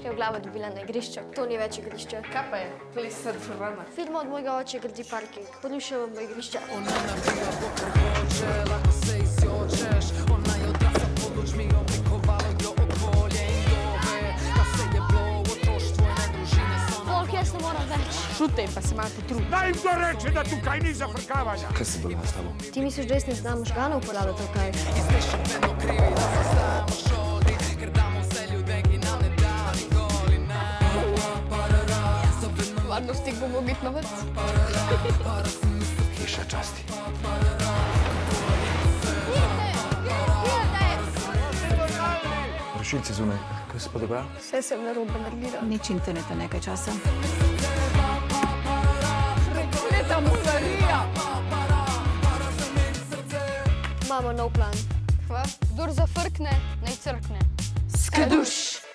moška je v glavo dobila na igrišču. To ni več igrišče. Kaj pa je? Plesat dvorana. Film od mojega oče gradi parking. Porušil vam bo igrišče. Folk, jaz ne moram več. Šutej, pa se malo potrudi. Naj jim to reče, da tukaj ni zafrkavanja. Kaj se bolj s tabo? Ti misliš, da jaz ne znam možganov uporabljati, ali kaj? Varnostnik bo mogel biti novec. Hiša časti. Rešilci zunaj. Kaj se pa dogaja? Vse sem narobe naredila. Nič interneta nekaj časa. Prekleta muzarija. Imamo nov plan. Kva? Kdor zafrkne, naj crkne. Skaduš!